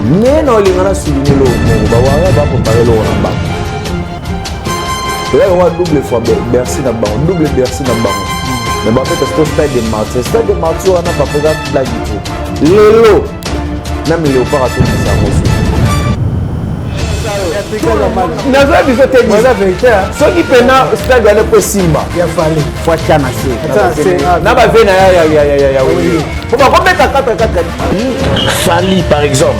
mais non lingana souligner le mot ba wara ba préparer le ramba là on va double fois Bercy na ba double Bercy na ba mais ba fait ce stade de Martyr on a pas fait la guité lelo même il est pas raté ça aussi naza biso te biso vérité so ki pena stade ya le Simba ya fallait faut chana c'est na ba vena ya oui pour pas mettre 4-4 Fali par exemple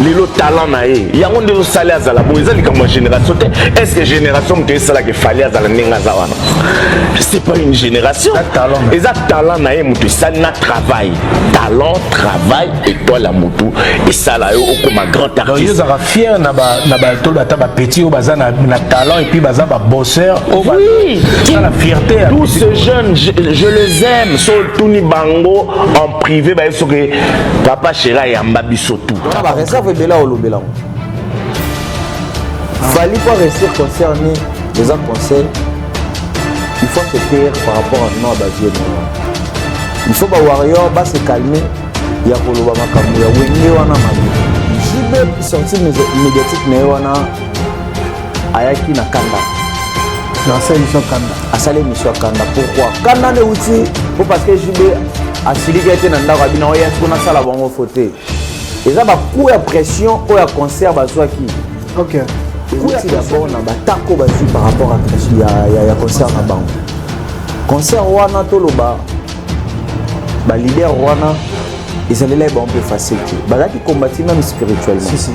lelo talent na ye yango ndezo sali azala bo ezali comme génération est-ce que génération mte sala que Fali azala ninga zawana c'est pas une génération eza talent na ye mte sali na travail et toi la mutu et sala yo okoma grand artiste ils sont fiers na ba tol bata ba petit au bazar na talent et puis bazar ba bosseur oui la fierté tous ces jeunes je les aime surtout ni bango en privé ba eso que papa chéra ya mbabiso tout ba réserve bela au lobela Fali pas rester concerné les conseils il faut se taire par rapport à nous bazio il faut ba warrior ba se calmer ya koloba makambo ya wenge wana mabi jibe sortie médiatique na wana ayaki na kanda dans cette émission kanda asale émission kanda pourquoi kanda ne outi pour parce que jibe asiliki ete na ndako abina oya sona sala bango faute eza ba coup ya pression o ya concert bazwaki OK outi d'abord na batako bazwi par rapport à ya concert na bango concert wana toloba ba leader wana ils allaient là un peu facile bah qui combattent même spirituellement si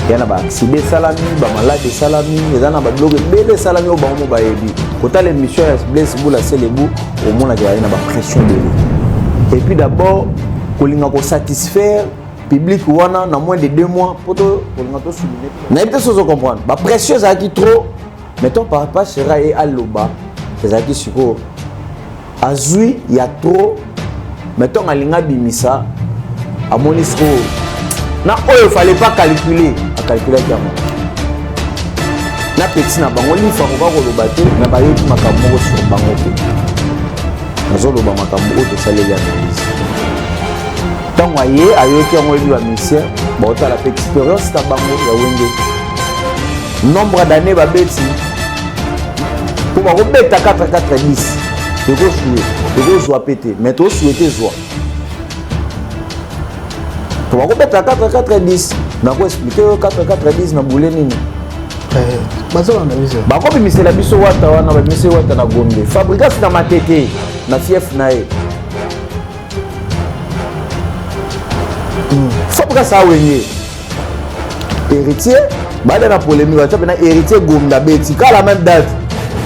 il y en a ba accident salami ba malade salami il y en a ba blogué belle salami au bango ba yebi quand les missions blesse boula c'est les bouts au monde il y a une pression de lui et puis d'abord kolinga ko satisfaire public wana na moins de 2 mois pour to kolinga to souligner na été chose comprendre ba pression ça qui trop mettons par rapport sera et aloba c'est ça qui suko azui il y a trop mettons alinga bimisa à mon discours na il fallait pas calculer à calculer comme na petit na bango li fa ko ko lobaté na ba yoki makambo sur bango pe nazo loba makambo o to salé ya analyse tant aye ayoki ngo li ba mission ba ota la petite expérience ta bango ya wenge nombre d'années ba beti pour ba ko beta 4-4-10 de go jouer de go jouer pété mais to souhaiter jouer tu vas mettre à 4-4-10 na ko expliquer 4-4-10 na boule nini bazo analyse ba ko bimisela biso wata wana ba bimisela wata na Gombe fabrication na matete na fief na e fabrication awenye héritier bada na polémique wa tapa na héritier Gombe beti kala même date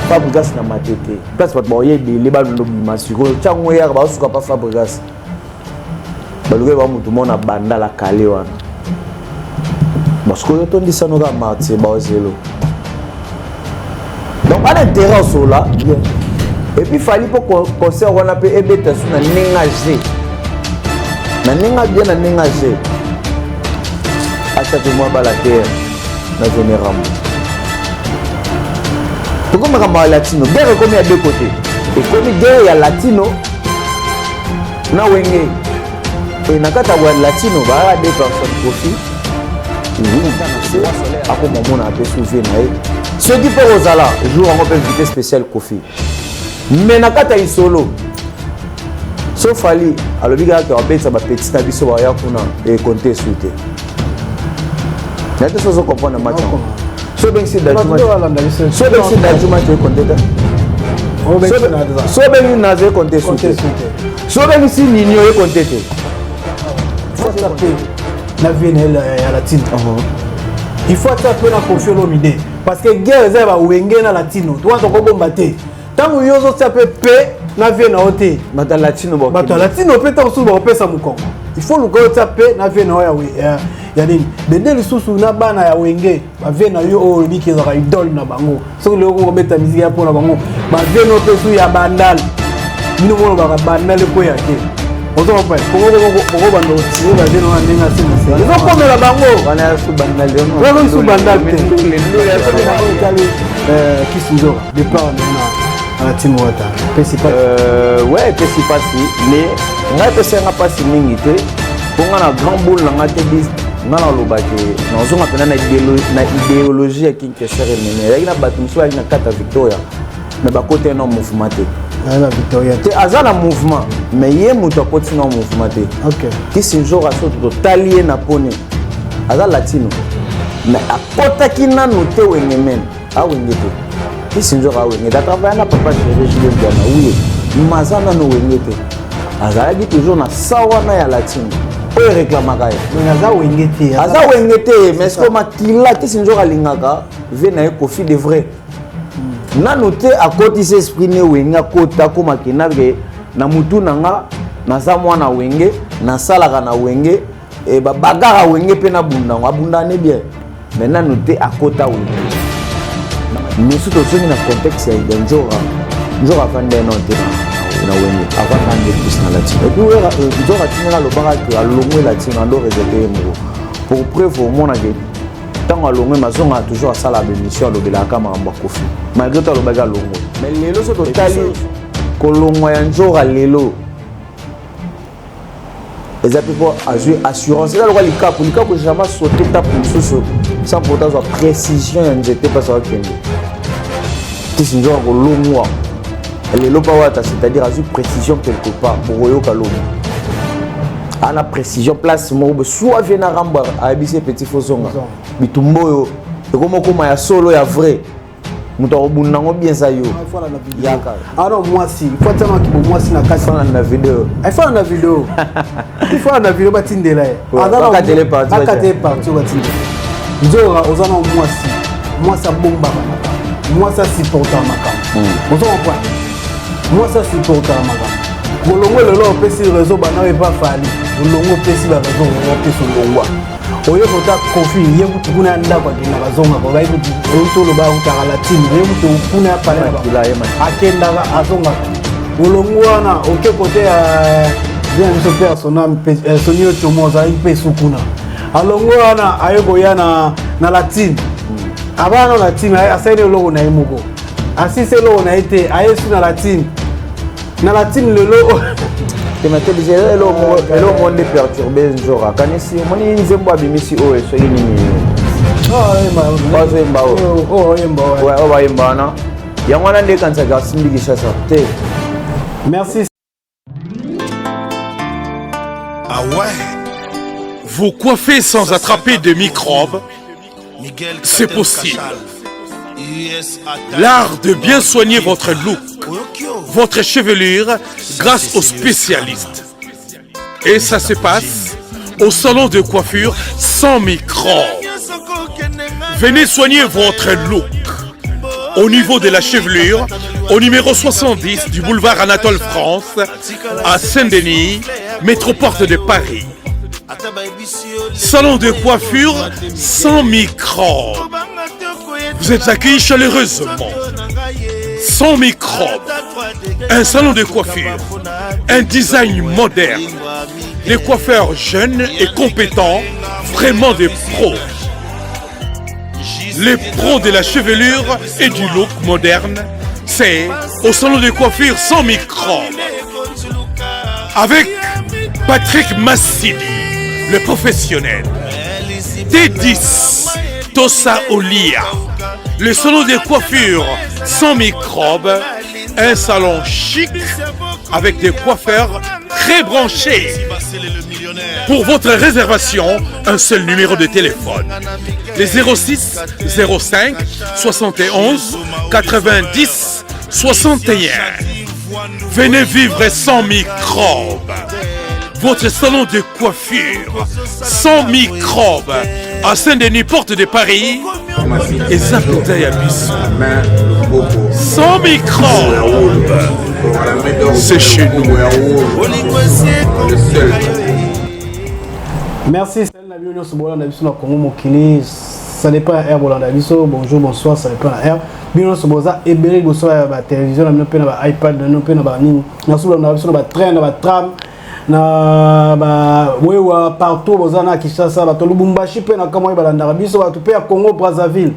fabrication na matete place pas ba yebe le ba ndo bimasiko chango ya ba suka pa fabrication baluke ba mutu mona banda la kale wana parce que to ndisa no ga marti ba ozelo donc à l'intérieur sur là bien et puis fallait pour concert wana pe ebeta suna nengager na nenga bien na nengager acha que moi ba la terre na zone rambo pourquoi ma latino guerre comme il y a deux côtés et comme guerre ya latino na wenge et nakata wa latino ba des personnes profit ako maman a peu soulevé na ceux qui peuvent aux ala jour en open invité spécial Kofi mais nakata isolo sauf ali alobi ga ka beta ba petit na biso ba ya kuna et compter souté n'était pas comprendre match so ben si dajuma so ben si dajuma te compter so ben na ze compter souté so ben si ninyo e compter te na venel ya latino il faut taper na confier l'omide parce que guerre za ba wenge na latino toi to ko bomba te tango yozo taper pe na vie na hote bata latino pe ta so ba pesa mukongo il faut le go taper na vie na ya nini bende lisusu na bana ya wenge ba vie na yo o biki za idol na bango so le ko beta musique ya pona bango ba vie no pe su ya bandal mino mo ba bandal ko ya ke ozo pa ko bando ti ba vie no ndenga sima ils ont comme la bango bana su bandal no su bandal te qui sont des plans na team water principal ouais principal si mais nga te senga pas si mingi te ponga na grand boule nga te nga na lobaki nazonga pena na idéologie ya Kinshasa remene yaki na bato mosusu yaki na kata Victoria mais bakote no mouvement te la Victoria te aza na mouvement mais ye moto akoti na mouvement te OK kisinjora so totali ye na pone aza latino mais akotaki nanu te wenge men awenge te kisinjora awenge te atravaille na papa chéri Julien Diana oui maza nanu wenge te azalaki toujours na sawana ya latino oyo réclamaka ye aza wenge te mais ce que makila kisinjora alingaka ve na ye kofi de vrai nanu te akotisa esprit ne wenge akota akomaki nake na mutu na nga naza mwana wenge nasalaka na wenge babagara wenge mpe na bundango abundane bien mais nanu te akota wenge mosu tozongi na contexte ya njora afandi no te na wenge avandande plus na latino epuis njora atinaka alobaka ke alongwe latino ando rejeté ye moko pour preuve omonake ntango alongwe mazonga toujours asala bémission alobelaka makambo ya kofi malgré to alobaki alongwe mais lelo so totali kolongwa ya njora lelo eza mpe mpo azwi assurance eza lokwa likapo jamais sauté tape mosusu sans pourtant azwa précision ya nzete mpasi akende tisi njora kolongwa lelo mpa wata c'est-à-dire azwi précision quelque part bokoyoka lomo ana précision place moko soit vie na ramba ayebisi petit fosonga bitumba oyo ekomokoma ya solo ya vrai moto akobunda yango bien za yo yaka alors mwasi ifatana kibo mwasi na kasi na video ifana na video ifana na video batindela ye azana akatele parti batindela nzora ozana mwasi abomba mwasi supporter makam ozo comprendre mwasi supporter makam bolongo lelo opesi réseau bana eba fali bolongo opesi ba réseau opesi longwa oyo kota kofi ye kutu kuna ndako akina bazonga ko bayi kutu oyo ba utaka latine ye kutu kuna ya pale ba akenda azonga bolongo wana oke kote ya bien so personnel sonio chomoza ipe sukuna alongo wana ayoko ya na latine abana latine asaide logo na imoko asise logo na ite ayesu na latine lelo elo monde perturbé njora kanisi moni nzembo abimisi oyo soki nini bazoyemba oyo bayembana yango wana nde kanisaka asimbi Kinshasa te merci. Ah ouais, vous coiffez sans attraper de microbes, c'est possible. L'art de bien soigner votre look, votre chevelure grâce aux spécialistes. Et ça se passe au salon de coiffure sans microbes. Venez soigner votre look au niveau de la chevelure, au numéro 70 du boulevard Anatole France, à Saint-Denis, métroporte de Paris. Salon de coiffure sans microbes. Vous êtes accueillis chaleureusement. Sans microbes. Un salon de coiffure. Un design moderne. Les coiffeurs jeunes et compétents, vraiment des pros. Les pros de la chevelure et du look moderne, c'est au salon de coiffure sans microbes. Avec Patrick Massidi, le professionnel. T10, Tosa Olia. Le salon de coiffure sans microbes. Un salon chic avec des coiffeurs très branchés. Pour votre réservation, un seul numéro de téléphone. Les 06 05 71 90 61. Venez vivre sans microbes. Votre salon de coiffure sans microbes à Saint-Denis, porte de Paris. Et Zapotayabis. Sans microbes. C'est chez nous. Merci. Ça dépend de l'air. Bonjour, bonsoir, ça dépend de l'air. Bien, on se pose à Ebélé, bonsoir, la télévision, on a iPad, on a train, on a tram. Na wewa partout bozana Kinshasa bato Lubumbashi pe na kamwa balandaka biso bato pe ya Congo Brazzaville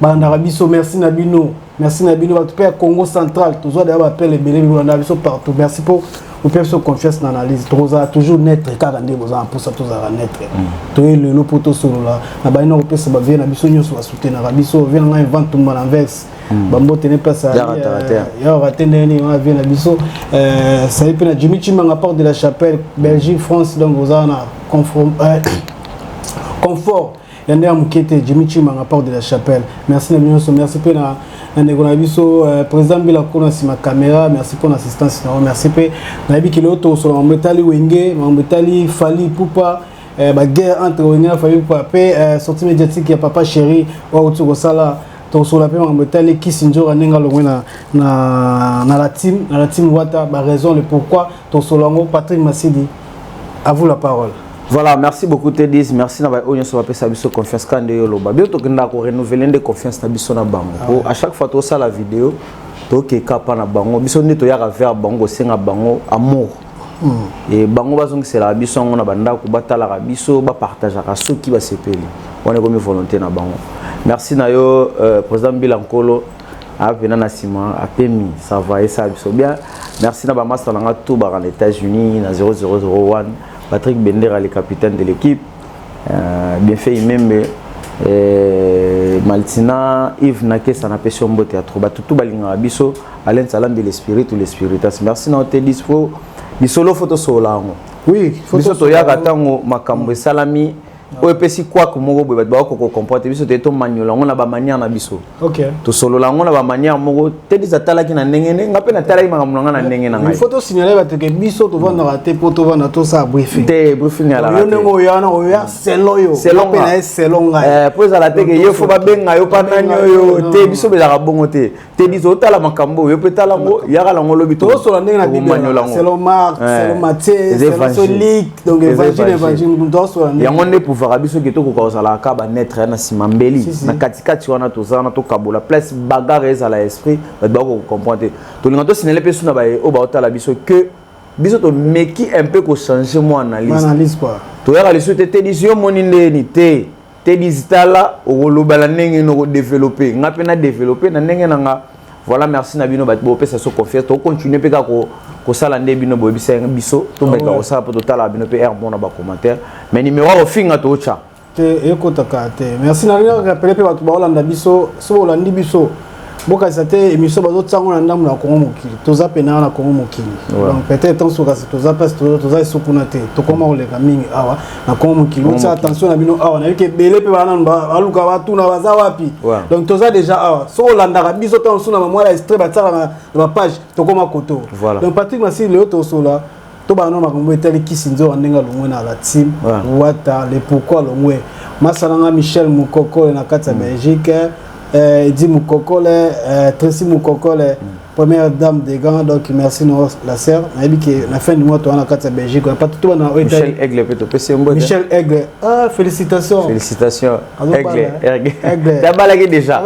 balandaka biso merci na bino bato pe ya Congo central tozwa d'ailleurs appel ebele balandaka biso partout merci pour vous pouvez se confiance dans l'analyse toujours net car vous en pour ça tous à net to le lo poto solo là na ba ina opesa ba vient na biso nyoso ba soutenir na biso vient na invente tout mal inverse ba mbote ne pas ça ya raté neni on vient na biso ça y peut na Jimmy Chimanga porte de la Chapelle Belgique France donc vous en confort yande amukete Jimmy Chimanga porte de la Chapelle merci na nyoso merci pe na Negonabiso, président Bila Kona si ma caméra, merci pour l'assistance, merci pe na bi kiloto sur la Mbetali Wenge, Mbetali Fali Poupa, ba guerre entre Wenge Fali Poupa pe sortie médiatique ya papa chéri wa Otsugo Sala, to sur la pe Mbetali Kisinjo Anenga Longwena na la team Wata, ba raison le pourquoi to Solango Patrick Massidi. À vous la parole. Voilà, merci beaucoup Tedis, merci na ba onyo so ba pesa biso confiance kande yo loba. Bio to kenda ko renouveler de confiance na biso na bango. À chaque fois to ça la vidéo, to ke kapa na bango, biso ndi to yaka vers bango senga bango amour. Et bango bazong c'est la biso ngona banda ko batala ka biso ba partager ka soki ba sepeli. On est comme volonté na bango. Merci na yo président Bilankolo a venu na sima a pemi ça va et ça biso bien. Merci na ba master na tout ba en États-Unis na 0001. Patrick Bendera, le capitaine de l'équipe, bien fait même Maltina, Yves Nake, ça n'a pas son beau théâtre. Tout balinga biso, Alain Salam de l'esprit ou l'espiritas. Merci na te dispo. Bisolo photo solango. Oui, photo to ya katango makambo salami. O epesi kwa kumoko boy ba ko comporter biso te to manyola ngona ba manière na biso. OK. To solo la ngona ba manière moko te dizatala ki na ndengene ngape na tala ima ngamuna na ndenge na ngai. Photo signaler ba te ke biso to vanda raté poto vanda to sa briefing. Te briefing ya la. Yo nengo yana o ya selon yo. Selon pe na selon ngai. Pour ça la te ke yo fo ba benga yo pananyo yo te biso be la bongo te. Te dizo tala makambo yo pe tala ngo ya kala ngo lobi to solo ndenge na bible. Selon Marc, selon Matthieu, selon Luc, donc évangile to solo ndenge. Yango ne pouvoir biso ke to ko kozala ka ba netre na simambeli na katikati wana to zana to kabola place bagarre za la esprit ba ko comprendre to linga to sinele pe suna ba o ba otala biso que biso to meki un peu ko changer mon analyse quoi to ya le soute te disio moninde ni te digitala o lobala ndenge no développer ngape na développer na ndenge nga voilà merci na bino ba bo pesa so confiance to continuer pe ka ko sala nde bino bo bisa biso to ba ko sala po to tala bino pe bon na ba commentaire mais numéro au finga to cha te ekotaka te merci na rien rappeler pe batu ba olanda biso so olandi biso boka c'était émission bazo tsango na ndamu na Kongo mokili toza pena na Kongo mokili donc peut-être on soka toza pas toza sokuna te to koma oleka mingi awa na Kongo mokili on sa attention na bino awa na yeke belé pe bana ba aluka batu na baza wapi donc toza déjà awa so olanda biso to suna ma mola extrait ba tsara na page to koma koto donc Patrick Massili le to sola to ba no makambo etali Kisinzo andenga longwe na la team Wata le pourquoi longwe masalanga Michel Mukoko na kati ya Belgique Edi Moukokole, Tracy Moukokole, première dame des grands, donc merci la sœur. La fin du mois, tu as la carte Belgique. Michel Aigle, Michel Aigle, ah, félicitations. Félicitations. Aigle. Tu as balayé déjà.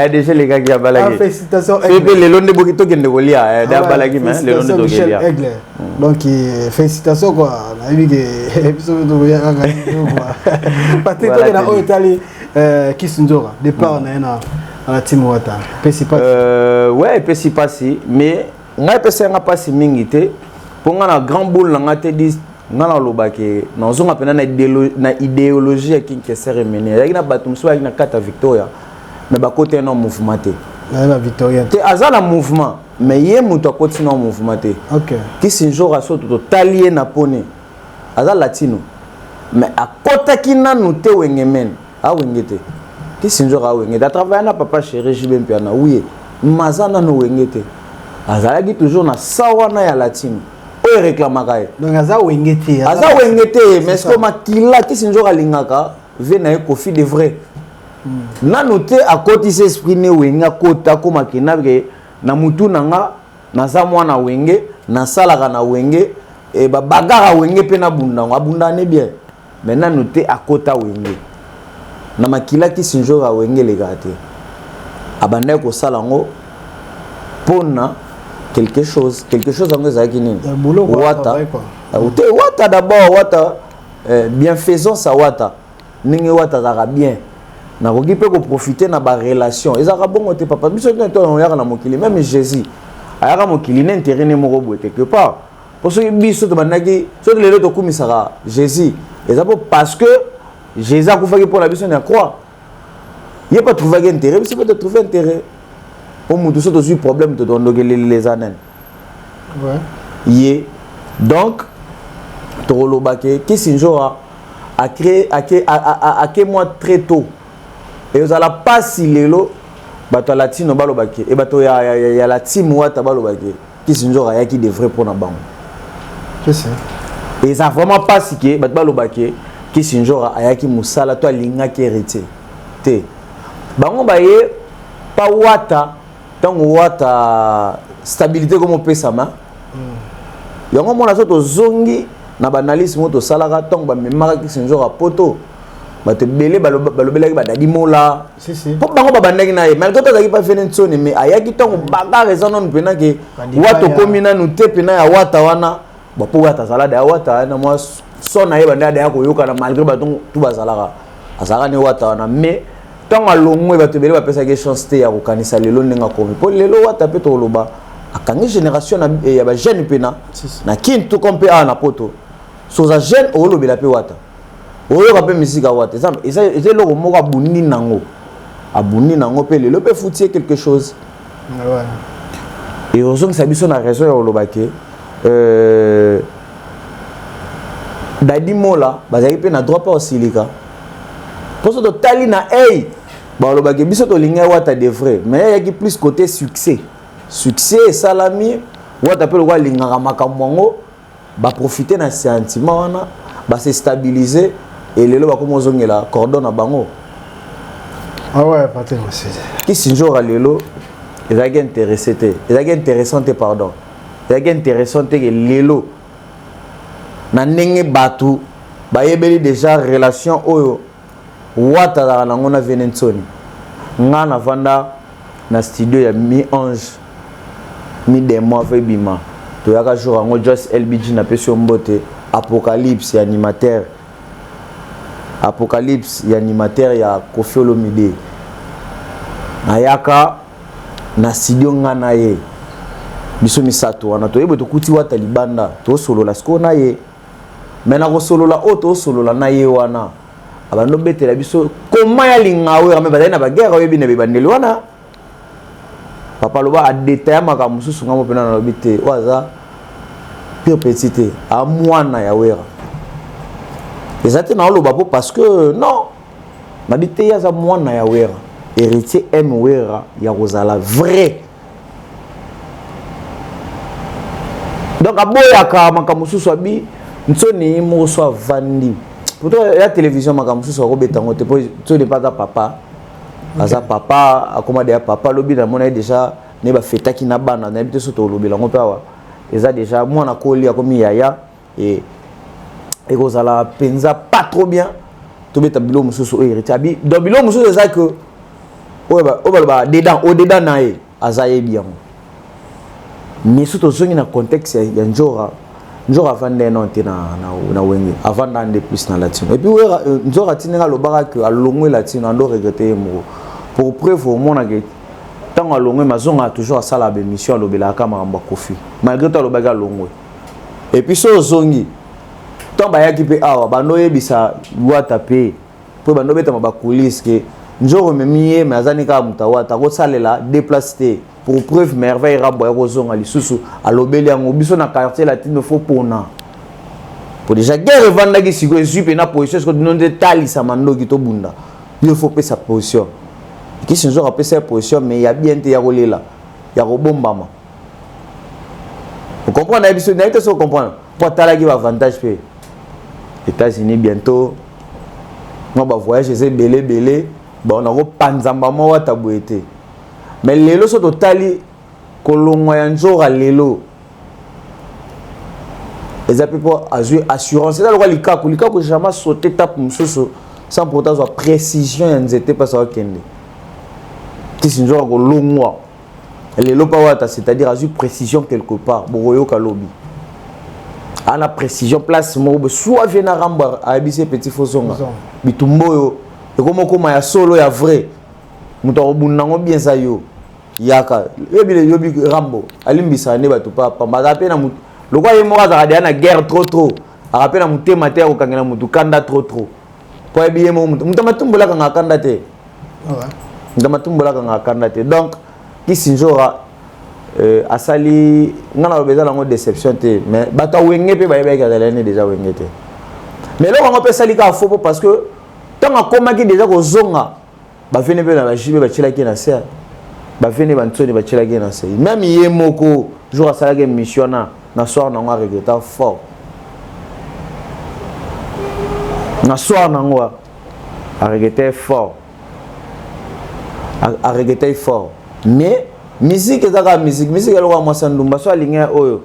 Déjà les gars qui ont balayé. Félicitations. Les longs de Bokito qui ont balayé. Tu as balayé, mais les longs de Michel Aigle. Donc, félicitations quoi. Patrick, tu es en Italie. Kisinzora, départ à la team Wata. Ouais, pesi passi, mais ngai pesi nga passi mingite pour nga grand boule nga te dis nga na lobake na zonga pena na idéologie qui ke cérémonie ya na batum so na kata Victoria mais ba côté non mouvement te la Victoria te azala mouvement mais yé muto continue en mouvement te OK Kisinzora so to talier na pone azala latino mais à kota kinanu te wengemen awengete Kisinzora awengete a travaillé na papa chéri Jibem piana oui mazana no wengete azalaki toujours na sawana ya latine o réclamaka donc aza wengete mais ce que makila Kisinzora lingaka ve na kofi de vrai nanu te akoti s'esprit ne wenga kota ko makina ke na mutu nanga na za mwana wenge na salaka na wenge e ba bagara wenge pe na bundango abundane bien mais nanu te akota wenge na makila Kisinzora wenge le gâté abandai ko salango pona quelque chose en ezaki nini Wata Wata d'abord Wata bienfaisance sa Wata ninge Wata zaka bien na koki pe ko profiter na ba relation ezaka bongo te papa biso to yaka na mokili même Jésus ayaka mokili na intérêt ne moko bote quelque part Parce que biso to bandaki so lelo to kumisaka Jésus et ça parce que Jésus a fait pour la biso na croix. Il a pas trouvé intérêt, mais c'est pas de trouver intérêt. Pour nous tous aussi problème de donner les années. Ouais. Yé donc Toro Baké qui s'injora a créé moi très tôt et vous allez pas si lelo bato latino balobaki et bato ya la team wata balobaki qui s'injora ya qui devrait pour na bango. Je sais. Et ça vraiment pas si que bato balobaki qui s'injora aya qui musala to linga qui hérité te bango baye pas wata tant wata stabilité comme pesama yango mona so to zongi na banaliste moto salaka tant ba memaka ki senjora poto bato belé balobelaki badadi mola si po bango babandaki na ye malgré to azaki pas fene nsoni mais ayaki tant banga raison non pena ke wato komina nu te pena ya wata wana ba po wata salada ya wata na moi sona ye banda ya koyoka na malgré bato tout bazalaka azaka ne wata wana mais tant alongwe bato belé ba pesa ke chance te ya kokanisa lelo ndenga komi po lelo wata pe to loba akangi génération ya ba jeune pena na kintu kompe ana poto soza jeune olobela pe wata oyo ka pe misika wata ça loko moko abundi nango pe lelo pe foutie quelque chose ouais et ozong sabiso na raison ya olobake dadi mola bazaki pe na droit pas osilika poso to tali na hey ba olobake biso to linga wata de vrai mais yaki plus côté succès salami wata pe lokwa lingaka makambo ngo ba profiter na sentiment wana ba se stabiliser et lelo ba komo zongela cordon na bango ah ouais pas tellement c'est qui sinjora lelo ezaki intéressante pardon ezaki intéressante que lelo na ndenge batu ba yebeli déjà relation oyo wata la nango na venensoni nga na vanda na studio ya mi ange mi demo fait bima to yaka jour ngo just LBG na peso mbote apocalypse animateur ya Koffi Olomide ayaka na studio nga na ye biso misato wana to yebo to kuti wata libanda to solo la sko na ye mena ko solo la auto solo la na ye wana abando betela biso koma ya lingawe kama bazali na bagera oyebi na bibandeli wana papa loba a détaillé makambo mususu ngamo pena na lobite waza pire petite a mwana ya wera ezate na loba po parce que non na bite ya za mwana ya wera héritier M wera ya kozala vrai donc aboyaka makambo mususu abi nsoni mo so vandi pourtant la télévision makambo mususu akobeta ngote po to ne pas papa aza papa akoma de papa lobi na mona déjà ne ba fetaki na bana na bité soto lobi la ngopawa eza déjà mwana koli akomi yaya et kozala penza pas trop bien to beta bilo mususu héritier abi donc bilo mususu eza que oba dedans au dedans nae azaye bien mais surtout zongi na contexte ya njora vande non te na wenge avant d'ande plus na latino et puis njora tinenga lobaka que alongwe latino ando regretter mo pour preuve au monde que tant alongwe mazonga toujours à sala be mission lobela kama mba Koffi malgré tout lobaka longwe et puis so zongi tant ba yaki pe awa bando yebisa wata pe po bando beta ba coulisses que njoro memiye mazani ka mutawata ko salela déplacer pour preuve merveille rabo ya kozonga lisusu alobeli yango biso na quartier latino fo pona pour déjà guerre vanda ki siko esupe na position ce que non de tali sa mandoki to bunda il faut pesa position qui se joue pesa position mais il y a bien te ya kolela ya kobombama vous comprenez biso na ite so comprendre pour tala ki avantage pe États-Unis bientôt moi ba voyage c'est belé bon on a panzamba mo wata boete mais lelo so totali kolongwa ya njora lelo eza pepo azui assurance eza lokwa likaku jamais sauter tape mususu sans pourtant avoir précision ya nzete pas ça kende ti njora kolongwa lelo pa wata c'est-à-dire azui précision quelque part boyo kalobi ana précision place mo soit vient na ramba abise petit fosonga bitumboyo ekomoko ya solo ya vrai muto obunango bien ça yo yaka yobi rambo alimbisa ne batu papa mazape na Le quoi il m'a dit na guerre trop. A rappelé na muté maté au kangena mutu kanda trop. Pour bien mon mutu matumbola kanga kanda te. Ouais. Mutu matumbola kanga kanda te. Donc qui sinjora asali ngana lobeza lango déception te mais bata wenge pe ba yeba ka déjà wenge te. Mais là on peut sali ka faux parce que tant akomaki déjà ko zonga ba vene pe na ba jibe ba tshela ki na ser. Ba vene ba ntsoni ba tshela ki na ser. Même yemoko jour asala ke mission na soir na ngwa regreta fort. Na soir na ngwa a regretté fort. A regretté fort. Mais musique ezaka musique elle wa mwasa ndumba so alinga oyo.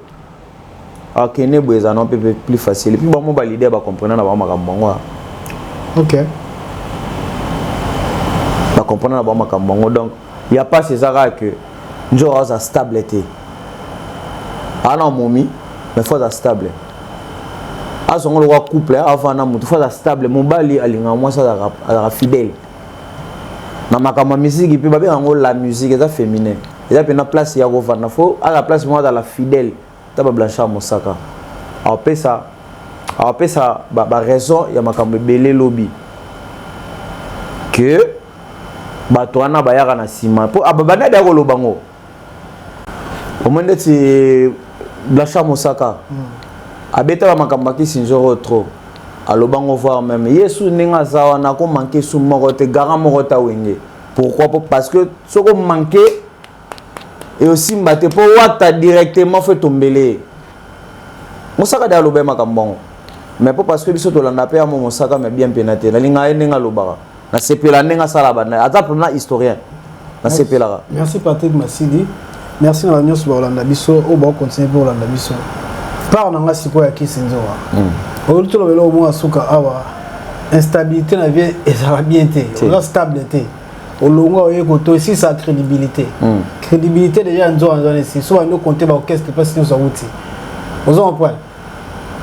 OK ne boeza non peu plus facile. Puis bon ba l'idée ba comprendre na ba makambo ngwa. OK. Ba comprendre na ba makambo ngwa donc il y a pas ces arats que njora za stabilité. Ana momi mais faut za stable. Azongo le couple avant na mutu faut za stable mobali alinga mwasa za fidèle. Na makama musique puis ba ngo la musique est féminin. Il y a une place il y a govana faut à la place moi dans la fidèle taba blanchard mosaka. Après ça ba raison il y a makamba belé lobby que bato wana bayaka na sima po ababana da ko lobango. Au moins c'est blanchard mosaka. Abeta ba makamba ki sinjoro trop. Alobango voir même Yesu ninga zawa na ko manquer sous moko te gara moko ta wenge. Pourquoi? Parce que ce qu'on manquait et aussi mbaté pour wata directement fait tomber. Mosaka da lobe makambongo. Mais pas parce que biso to landa pe amo mosaka mais bien pénaté. Na linga nenga lobara. Na sepela nenga sala bana. Ata pour na historien. Na sepela. Merci Patrick Massidi. Merci na nyos ba landa biso o ba continuer pour landa biso. Par na siko ya kisinzoa. Oluto lobelo mo asuka awa. Instabilité na vie et ça va bien té. La stabilité. Au long de aussi sa crédibilité. Crédibilité déjà en zone ici. Soit nous compter ba qu'est-ce qui passe nous sur outil. Aux en point.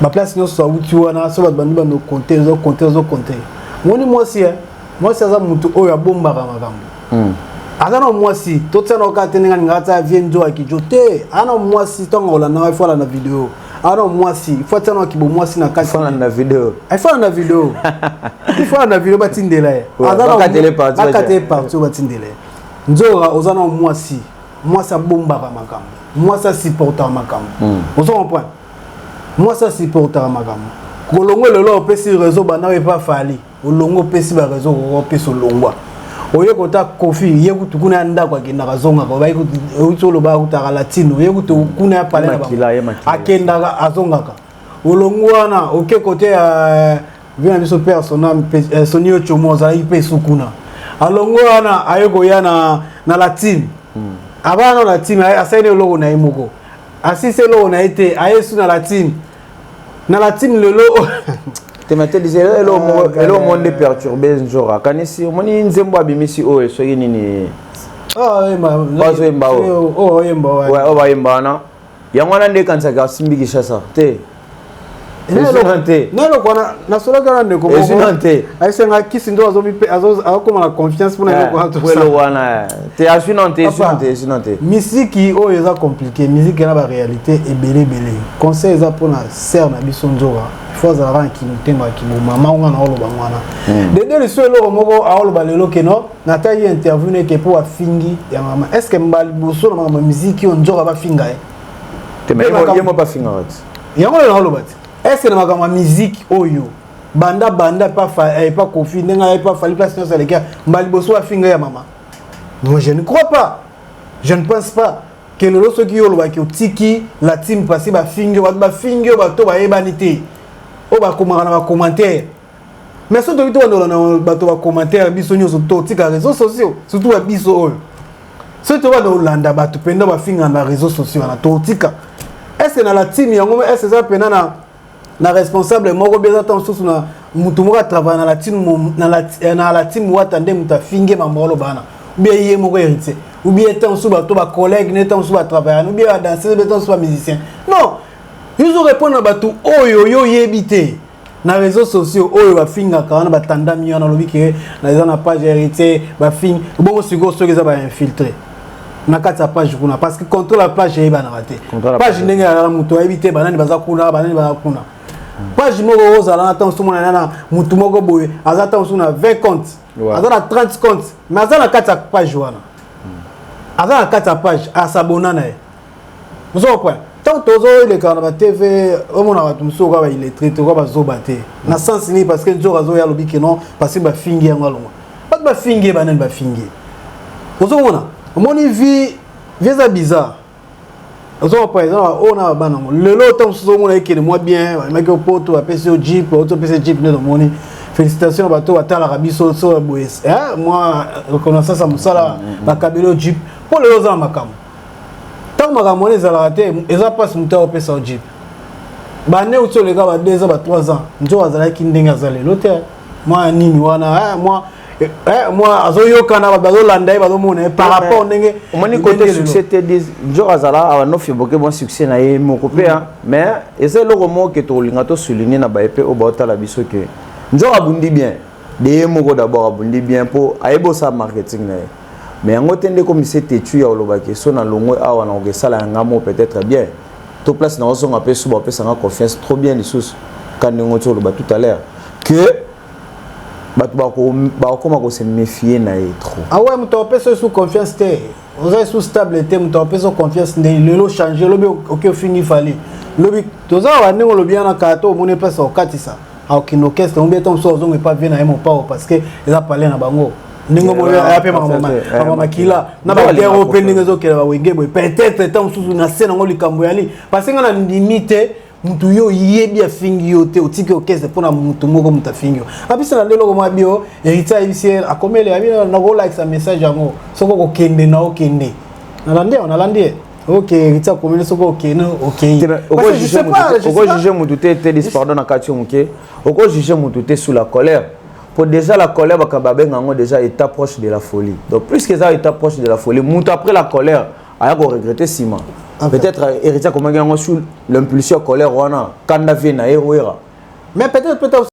Ma place nous sur outil wana soit ba nous compter, compter. Moi ça mutu oya bomba magambo. Agana moi si tout ça no ka teninga ngata vienzo akijote. Ana moi si tongo la na fois la vidéo. Alors moi si faut tano ki bo moi si na kati fa na vidéo. Ai fa na vidéo. Il faut na vidéo batindela. Agana ka téléparti. Ka téléparti batindela. Nzora ozana moi si. Moi ça bomba ba makambo. Moi ça supporter makambo. Ozo comprendre. Moi ça supporter makambo. Kolongo lelo pesi réseau bana we pas fali. Olongo pesi ba réseau ko pesi olongwa. Oye kota kofi yekutu kuna nda kwa kina kazonga kwa bayi utolo ba utaka latino yekutu kuna pale na ba akenda azonga ka ulongwana oke kote ya vina biso personnel sonio chomoza ipe sukuna alongwana ayego yana na latine abana latine asaine logo na imoko asise logo na ite ayesu na latine lelo Temate disait le monde perturbé un jour. Kanisi moni nzembo abimisi o eso nini. Bazo emba o. Oh emba. Ouais, o ba emba na. Yangwana nde kansa ka simbiki shasa. Te. Nelo kona na sola kana ndeko mo. Aisenga kisindo azo akoma na confiance pour na ko hato. Welo wana. Te asunante. Musique o eza compliqué, musique na ba réalité et belé. Conseil eza pour na ser na biso nzora. Faut avoir qui nous temba qui mon maman on a oloba mwana. De le seul moko a oloba lelo keno na ta yi interview ne ke pour fingi ya mama. Est-ce que mbali boso na mama musique on nzora ba finga e? Te mais yemo ba finga wat. Yango na oloba. Est-ce que na mama musique oyo banda pas confi nenga pas fali place no les gars mbali boso ba finga ya mama. Moi je ne crois pas. Je ne pense pas que le loso qui oloba ki otiki la team passer ba finga ba to ba ebanité. On va commenter. Mais surtout on va commenter biso nyoso to tika réseaux sociaux surtout à biso. Surtout on Hollanda ba to penda ba finga na réseaux sociaux na to tika. Est-ce na la team yango est-ce ça pena na responsable moko beza tant sous na mutu moko travailler na la team na la team watande muta finge mamolo bana. Bien yé moko héritier. Ou bien tant sous ba to ba collègue ne tant sous ba travailler ou bien danser tant sous ba musicien. Non. Ils ont répondu à tout oyo yebité na réseaux sociaux oyo ba finga kana ba tandami na lobi ke na za na page hérité ba fing bon sigo so za ba infiltrer na kati ya page kuna parce que contrôle la page yeba na raté page ndenge ya muto ayibite banani baza kuna page moko ozala na temps sumona na mutu moko boye aza temps sumona 20 comptes aza na 30 comptes mais aza na kati ya page wana aza na kati ya page asabona na ye ozo point tant tozo le kana ba TV omona watu musoka ba illettré to ba zobate na sens ni parce que nzoka zo ya lobiki non parce que ba fingi yango alonga ba fingi banani ba fingi ozo mona omoni vie za bizarre ozo par exemple on a bana le temps so mona ekene moi bien maki opoto ba pese jeep auto pese jeep ne moni félicitations bato batala rabiso so boes moi reconnaissance à musala ba kabelo jeep pour le oza makam tant makamone za la raté eza passe muta opesa jeep ba ne uto le ga ba 2 ans ba 3 ans njo azala ki ndenga zale lote moi nini wana moi azoyokana bazolanda ye bazomona par rapport ndenge omoni côté succès te dis njo azala awanofi boke bon succès na ye moko pe mais eza eloko moko ke tolinga to souligner na baepe o baotala biso ke njo abundi bien de ye moko d'abord abundi bien po ayebo sa marketing na ye mais yango te nde comme c'est tetu ya olobaki so na longo awa na okesala yanga mo peut-être bien to place na osonga pe suba pe sanga confiance trop bien lisusu quand ndenge to oloba tout à l'heure que comment se méfier na trop. Ah ouais, muto pesa sous confiance te. Oza sous stabilité, muto pesa confiance ne lelo changer lobi OK fini fali. Lobi toza wa nengo lobi na kato mone pesa okatisa. A kino keste on beton so zongo pas bien na mo pa parce que eza parler na bango. Ningo mo ya pe mama kila na ba guerre open ningo zo kela ba wenge boy peut-être tant sous na scène ngo likambo yali parce que na limite mutu yo yebi afingi yo te otiki okese pona mutu moko mutafingi abisa na lelo ko mabio erita ibisiel akomele abina na go like sa message yango soko ko kende na okende na landi OK erita komele soko okende OK oko juger mutu te dis pardon na kati muke oko juger mutu te sous la colère pour déjà la colère bakababenga ngo déjà état proche de la folie donc plus que ça état proche de la folie mutu après la colère aya ko regretter sima. Peut-être héritier comme un sous l'impulsion colère wana kanda vena eroera mais peut-être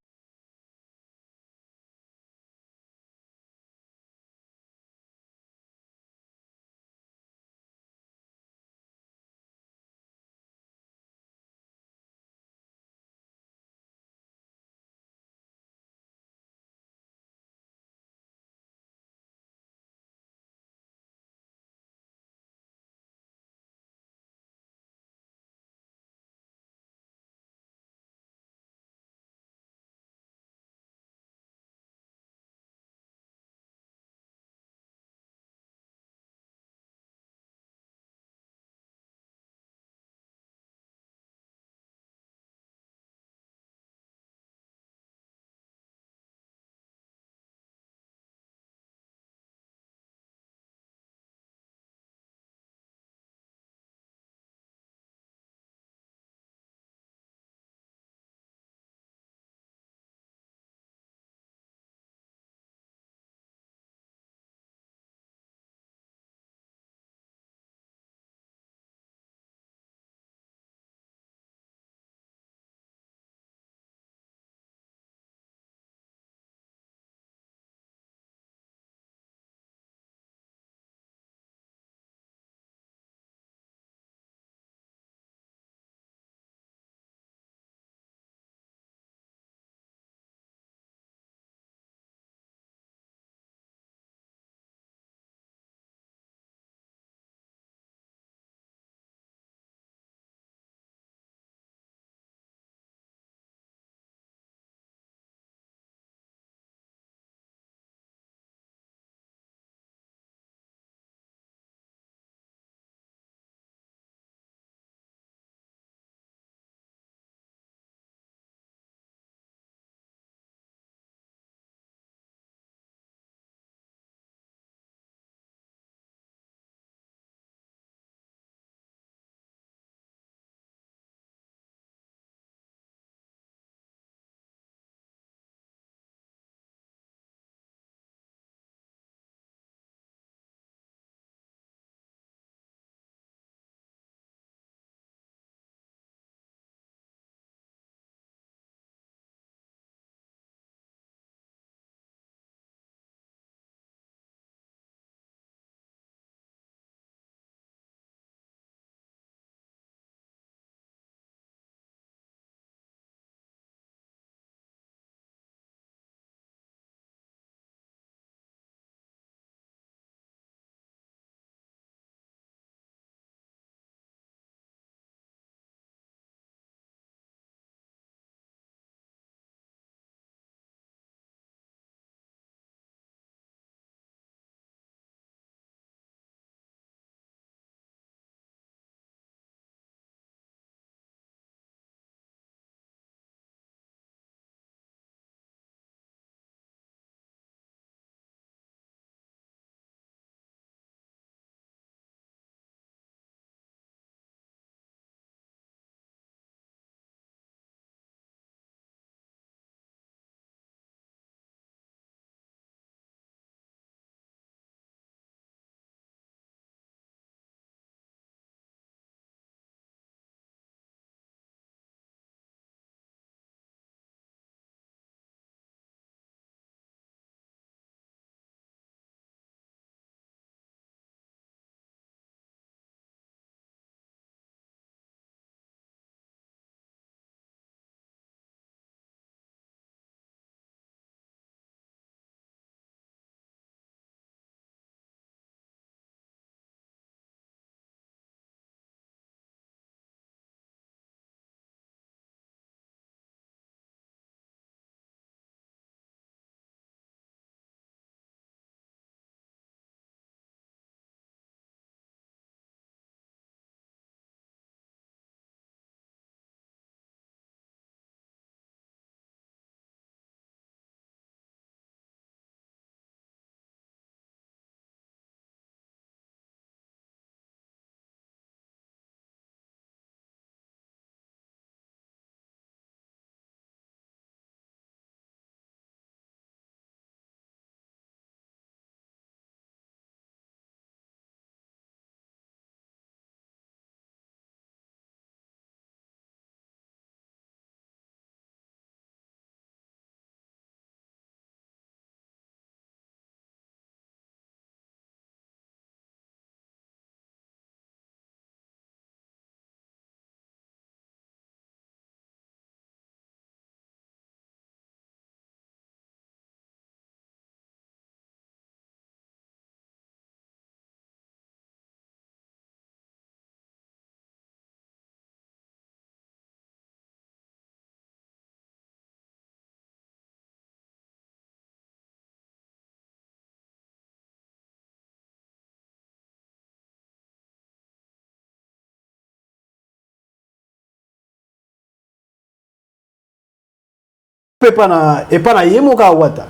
pe pas na yemo ka wata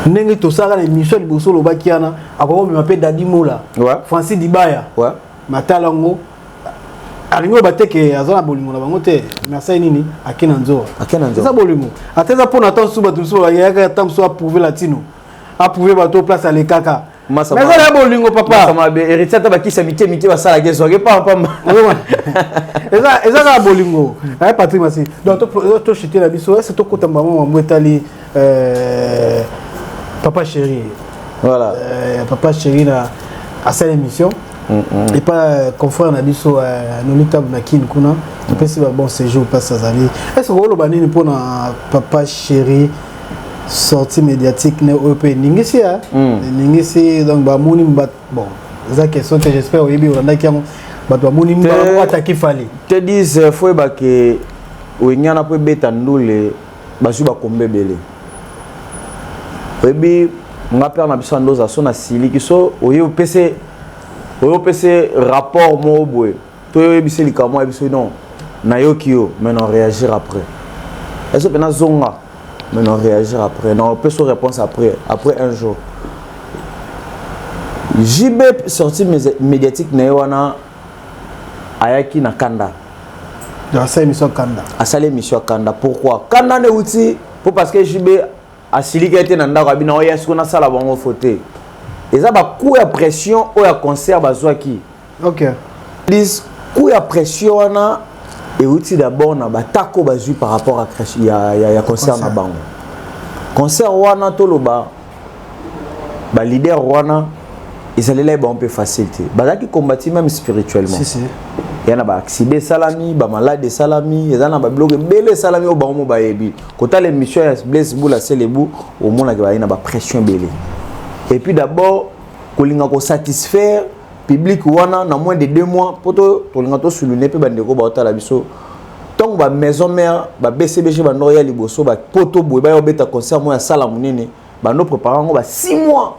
ndenge to sala na émission liboso lo bakiana akoko me mapé Dadi Mola Francis Dibaya matalango alingo bateke azana bolingo na bango te merci nini akina nzo ça bolingo ateza pona temps suba tout suba yaka temps so approuver latino approuver bato place à lekaka mais ça bolingo papa ça m'a hérité ta bakisa mité ba sala gezo ke pas eza ka bolingo ay Patrick Massi donc to chité la biso c'est to kota maman mwetali papa chéri voilà papa chéri na à cette émission et pas confrère na biso Nolita na kin kuna peut c'est bon séjour pas ça zali est-ce que lo banini pour na papa chéri sortie médiatique ne OP ningisi ningisi donc ba moni bon ça question que j'espère oyebi olanda ki ba moni ba attaquer fali te disent faut ba que oinyana po beta ndule ba su ba kombe belé oyebi nga père na biso ndoza so na sili kiso oyo PC rapport mo boy to oyebi se likamo biso non na yo kio mais non réagir après est-ce que na zonga mais non réagir après non on peut se réponse après un jour JB sortie médiatique na wana ayaki na Kanda dans cette émission Kanda à sa émission Kanda pourquoi Kanda ne outil pour parce que JB a silika était na ndako abina oya sikona sala bango faute eza ba coup ya pression o ya concert bazwaki OK dis coup ya pression wana et outil d'abord na batako bazui par rapport à ya concert na bango concert wana toloba ba leader wana isalela ba un peu facilité bazaki combattre même spirituellement si yana ba accident salami ba malade salami ezana ba bloqué belé salami o ba mo ba yebi kota l'émission ya Blaise Boula Celebu au mona ke ba ina ba pression belé et puis d'abord kolinga ko satisfaire public wana na moins de 2 mois poto tolinga to souligner pe bandeko ba otala biso donc ba maison mère ba BCBG ba noya liboso ba poto boy ba yo beta concert mo ya sala munene ba no préparant ba 6 mois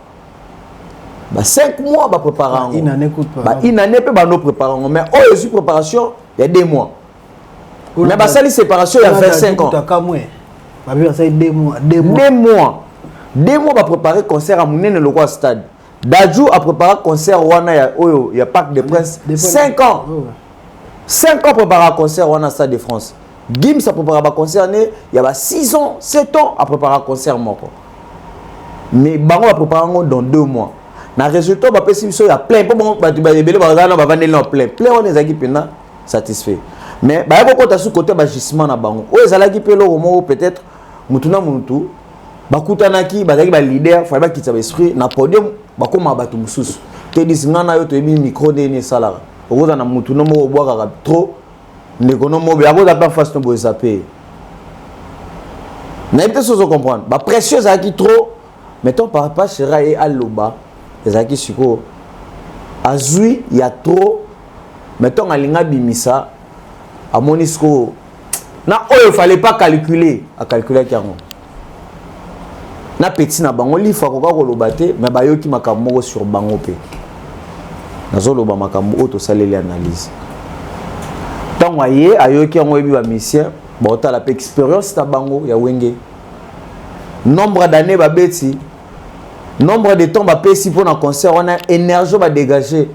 ba 5 mois ba préparant une année coûte ba une année pe ba no préparant mais oh je préparation il y a 2 mois mais ba sali séparation il y a 25 ans ba bi ça 2 mois 2 mois ba préparer concert à munene le quoi stade Dadju a préparé concert wana ya Parc des Princes 5 ans. 5 ans préparé concert wana Stade de France. Gims a préparé concert il y a 6 ans, 7 ans à préparer concert moko. Mais bango a préparé dans 2 mois. Na résultat ba pesi biso ya plein po ba belé ba na ba vandeli na plein. Plein on ezaki pena satisfait. Mais ba ko kota su côté ba gisement na bango. O ezalaki pelo mo peut-être mutuna mutu bakutanaki bazaki ba leader fa ba kitsa ba esprit na podium bakoma batu mususu te disingana yo to ebi micro de sala okoza na mutu no mo bwaka trop ndekono mo be akoza pas face no bo zapé na ete sozo comprendre ba précieux aki trop mettons par rapport Chera et Aloba ezaki siko azui ya trop mettons alinga bimisa amoni siko na oyo fallait pas calculer a calculer kiango na petit na bango lifa ko ka koloba te mais bayoki makambo sur bango pe nazoloba makambo auto saleli analyse tant aye ayoki ngo ebi ba mission ba otala pe expérience ta bango ya wenge nombre d'années ba beti nombre de temps ba pesi pour na concert wana énergie ba dégager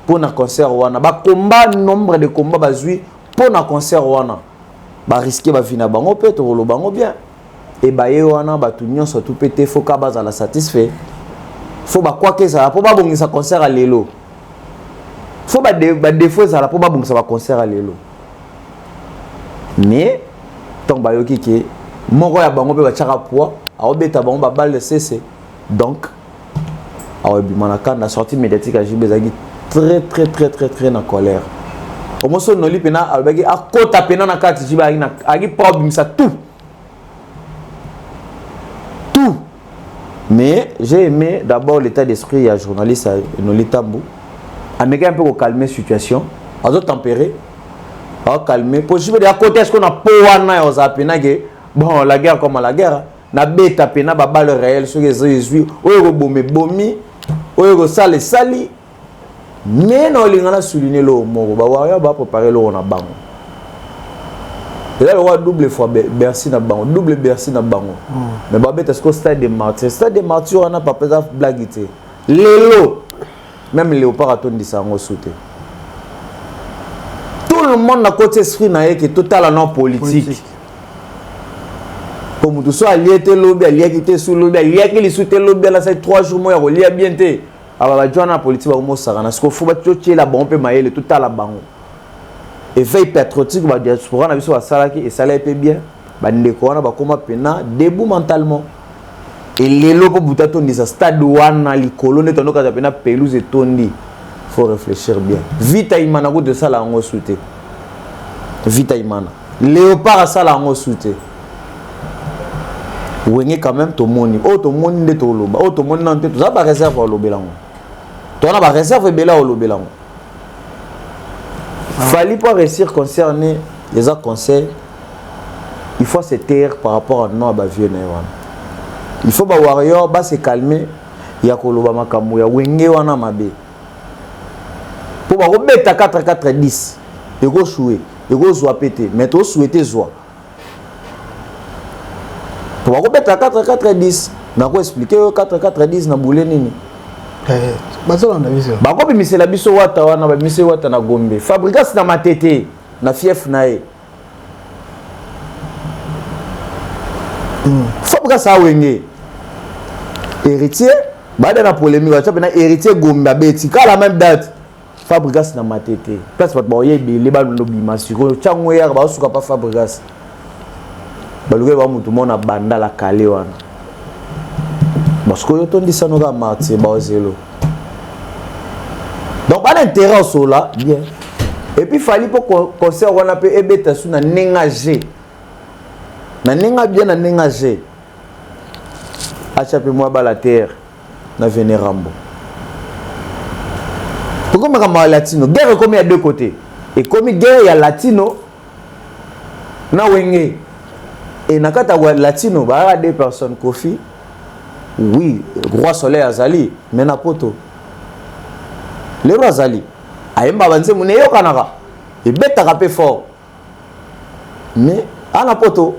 pour na concert wana ba combat nombre de combats ba zui pour na concert wana ba risquer ba vina bango pe to lo bango bien et baye wana batu nyonso tout pété faut ka baza la satisfait faut ba quoi que ça pour ba bongisa concert à lelo faut ba défaut ça pour ba bongisa ba concert à lelo mais tant bayoki ke moko ya bango pe ba tchaka poids a obeta bango ba balle cc donc a obimanaka na sortie médiatique à Jibezagi très na colère au moins son noli pena albagi a kota pena na kati Jibezagi na agi problème ça tout. Mais j'ai aimé d'abord l'état d'esprit à journaliste Nolita Mbou. Américain un peu pour calmer la situation, à tempérer, à calmer. Pour je veux dire à côté est-ce qu'on a poana aux apénages bon la guerre comme la guerre, na beta pena ba balle réel sur les yeux, oyo bomé bomi, oyo sale sali. Mais non lingana souligner le mot ba wa ba préparer le on a bango. Et là, le double fois Bercy na bango, double Bercy na bango. Mais babet est-ce que stade de martyrs, stade de martyrs on a pas peut-être blaguité. Lélo, même Léopard a tourné ça en sauté. Tout le monde a côté esprit na qui est total non politique. Comme tout ça, allié te lobby, allié qui te sous lobby, allié qui les soute lobby là c'est 3 jours moi relié bien te. Alors la journée politique va au Mosara, parce qu'il faut pas tuer la bombe maïle tout à la bango. Et veille patriotique va diaspora na biso salaki et ça l'a été bien. Ba ndeko na ba koma pena debout mentalement. Et les lobos butato ni sa stade wana likolo ne tonoka za pena pelouse et tondi. Faut réfléchir bien. Vita imana ko de ça la ngo souté. Vita imana. Léopard ça la ngo souté. Wenge quand même to moni. Oh to moni de to loba. Oh to moni nan te to ça ba réserve au lobelango. To na ba réserve bela au lobelango. Fallait pas réussir concerner les autres conseils. Il faut se taire par rapport à nous à vieux néwan. Il faut ba warrior ba se calmer. Ya koloba makambo ya wenge wana mabe. Pour ba robeta 4-4-10. Et go jouer, et go zo péter, mais to souhaiter zo. Pour ba robeta 4-4-10, na ko expliquer 4-4-10 na boule nini. Bazo na biso. Ba ko bimisela biso wata wana ba bimise wata na Gombe. Fabrikas na matete na fief na e. Fabrikas a wenge. Héritier, bada na polémique, wacha na héritier Gombe abeti ka la même date. Fabrikas na matete. Place pas ba yebe le ba no bima siko chango ya ba suka pa Fabrikas. Ba luke ba mutu mona banda la kale wana. Parce que yo dit ça nous a martyr bazelo. Donc pas d'intérêt au sola bien. Et puis fallait pour concert on a peut ebeta sou na nengager. Na nenga bien na nengager. Achape moi ba la terre na Vénérambo. Pourquoi comme latino, guerre comme il y a deux côtés. Et comme guerre il y a latino na wenge. Et na kata latino ba deux personnes Kofi. Oui, roi soleil azali, mais na poto. Le roi azali. Ayemba banze mune yo kanaka. Et beta rapé fort. Mais ana poto.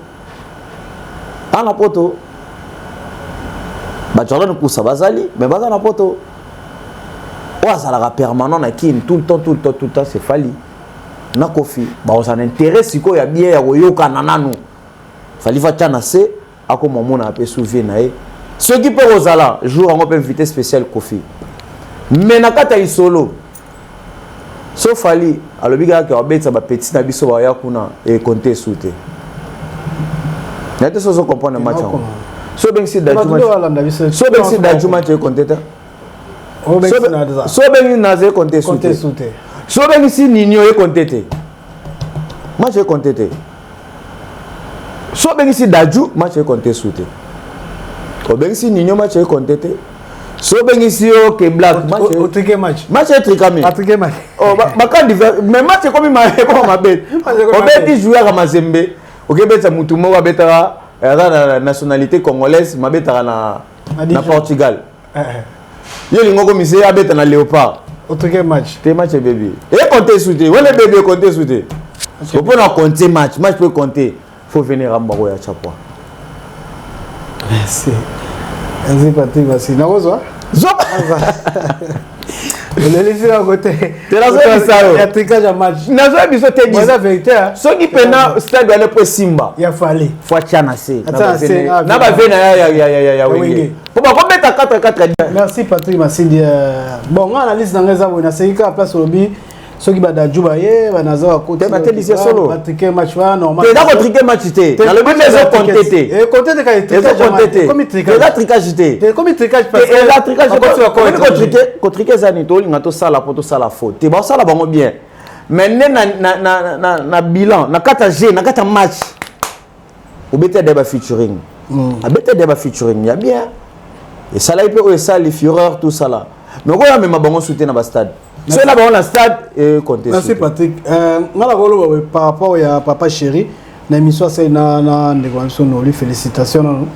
Ana poto. Ba jordan pour ça bazali, mais baza na poto. Wa sala permanent na kin tout le temps c'est fali. Na Kofi, ba on s'en intéresse siko ya bien ya yoka nananu. Fali va tchanase akoma mona apé souvenir na e. Ceux qui peuvent aux ala, jour en open invité spécial Kofi. Mais nakata isolo. Sauf Ali, alors biga qui a bête ça petit na biso ya kuna et compter souté. N'était ce qu'on comprend le match. So ben si d'ajuma. So ben si d'ajuma tu compter ta. So ben na ze compter souté. So ben si Nino e compter te. Moi je compter te. So ben si d'aju, moi je compter souté. Bien si Nino match est compté. So ben ici OK black match au triqué match. Match est tricamé. A triqué match. Oh ba quand mais match comme ma bête. On bet dit jouer à Mazembe. OK bet ça mutu mo ba betara la nationalité congolaise ma betara na Portugal. Yo lingo comme ici a beta na Léopard. Au triqué match. Tes match bébé. Et compter souté. On le bébé compter souté. On peut compter match peut compter. Faut venir à Mbaro ya Chapwa. Merci. Merci Patrick, merci. Narozo. Zoba. On est laissé à côté. Tu l'as vu ça? Il y a tricage à match. Tu l'as vu ça? Tu as vu ça? Ceux qui pena stade doit aller Simba. Il a fallu. Faut tchanase. Na ba vena ya wenge. Pour pas mettre à 4-4. Merci Patrick, merci. Bon, on analyse dans les abonnés. C'est qui a place au lobby. Ceux qui va d'Adjouba hier, nazo à côté. Tu solo. Patrick match va normal. Tu as triqué match té. Dans le but des compté. Et compté de qualité. Comme tricage. Tu as tricage té. Comme tricage parce que la tricage ko triquer ça ni to linga to sala poto sala faute. Tu ba sala bango bien. Mais na bilan, na kata G, na kata match. Au bete débat featuring. A bete débat featuring, ya bien. Et ça là il peut ça les fureurs tout ça là. Mais quoi même bango soutien na ba stade. C'est là-bas, on a stade et compter. Merci Patrick. Par rapport à Papa Chéri, l'émission c'est na félicitations.